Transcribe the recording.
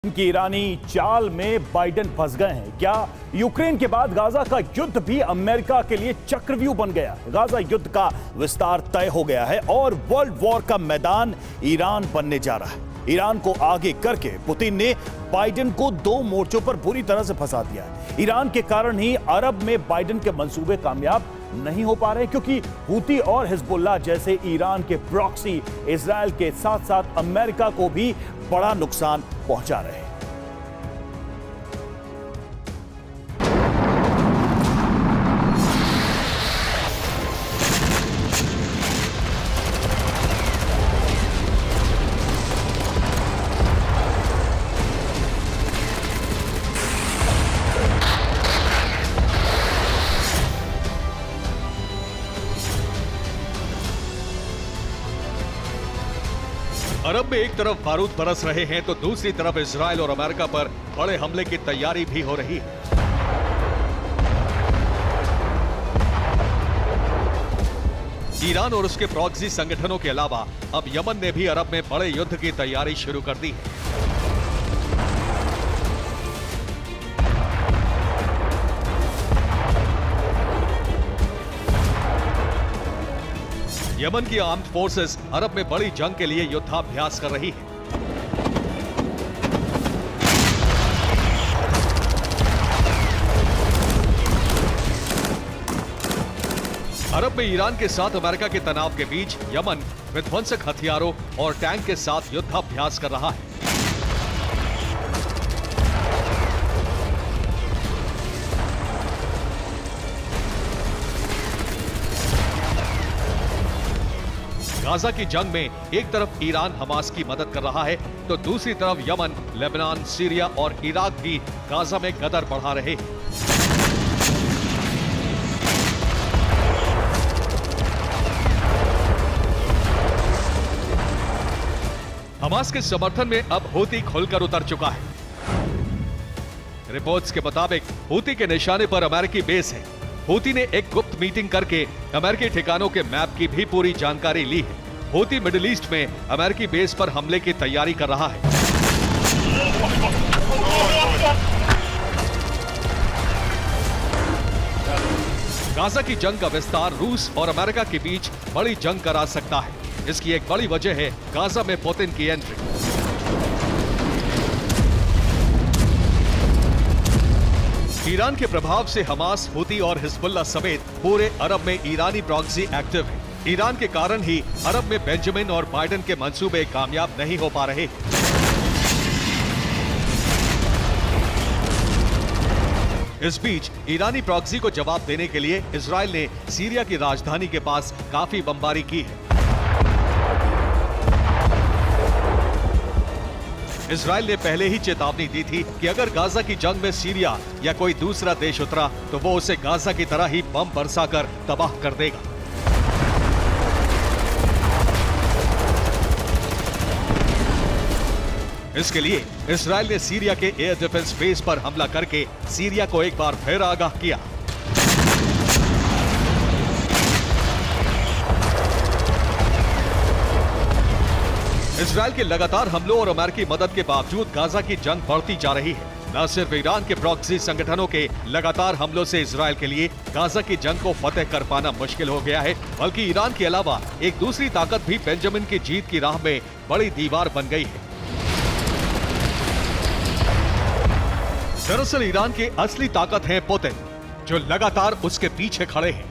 की ईरानी चाल में बाइडेन फंस गए हैं। क्या यूक्रेन के बाद गाजा का युद्ध भी अमेरिका के लिए चक्रव्यूह बन गया? गाजा युद्ध का विस्तार तय हो गया है और वर्ल्ड वॉर का मैदान ईरान बनने जा रहा है। ईरान को आगे करके पुतिन ने बाइडेन को दो मोर्चों पर बुरी तरह से फंसा दिया है। ईरान के कारण ही अरब में बाइडेन के मंसूबे कामयाब नहीं हो पा रहे, क्योंकि हूती और हिजबुल्लाह जैसे ईरान के प्रॉक्सी इजराइल के साथ साथ अमेरिका को भी बड़ा नुकसान पहुंचा रहे हैं। अरब में एक तरफ बारूद बरस रहे हैं तो दूसरी तरफ इजराइल और अमेरिका पर बड़े हमले की तैयारी भी हो रही है। ईरान और उसके प्रॉक्सी संगठनों के अलावा अब यमन ने भी अरब में बड़े युद्ध की तैयारी शुरू कर दी है। यमन की आर्म्ड फोर्सेस अरब में बड़ी जंग के लिए युद्धाभ्यास कर रही है। अरब में ईरान के साथ अमेरिका के तनाव के बीच यमन विध्वंसक हथियारों और टैंक के साथ युद्धाभ्यास कर रहा है। गाजा की जंग में एक तरफ ईरान हमास की मदद कर रहा है तो दूसरी तरफ यमन, लेबनान, सीरिया और इराक भी गाजा में गदर बढ़ा रहे हैं। हमास के समर्थन में अब हूती खुलकर उतर चुका है। रिपोर्ट्स के मुताबिक हूती के निशाने पर अमेरिकी बेस है। हूती ने एक गुप्त मीटिंग करके अमेरिकी ठिकानों के मैप की भी पूरी जानकारी ली है। हूती मिडिल ईस्ट में अमेरिकी बेस पर हमले की तैयारी कर रहा है। गाजा की जंग का विस्तार रूस और अमेरिका के बीच बड़ी जंग करा सकता है। इसकी एक बड़ी वजह है गाजा में पुतिन की एंट्री। ईरान के प्रभाव से हमास, हूती और हिजबुल्लाह समेत पूरे अरब में ईरानी प्रॉक्सी एक्टिव है। ईरान के कारण ही अरब में बेंजामिन और बाइडेन के मंसूबे कामयाब नहीं हो पा रहे। इस बीच ईरानी प्रॉक्सी को जवाब देने के लिए इजराइल ने सीरिया की राजधानी के पास काफी बमबारी की है। इजराइल ने पहले ही चेतावनी दी थी कि अगर गाजा की जंग में सीरिया या कोई दूसरा देश उतरा तो वो उसे गाजा की तरह ही बम बरसाकर तबाह कर देगा। इसके लिए इजराइल ने सीरिया के एयर डिफेंस बेस पर हमला करके सीरिया को एक बार फिर आगाह किया। इजराइल के लगातार हमलों और अमेरिकी मदद के बावजूद गाजा की जंग बढ़ती जा रही है। न सिर्फ ईरान के प्रॉक्सी संगठनों के लगातार हमलों से इजराइल के लिए गाजा की जंग को फतेह कर पाना मुश्किल हो गया है, बल्कि ईरान के अलावा एक दूसरी ताकत भी बेंजामिन की जीत की राह में बड़ी दीवार बन गई है। दरअसल ईरान की असली ताकत है पुतिन, जो लगातार उसके पीछे खड़े हैं।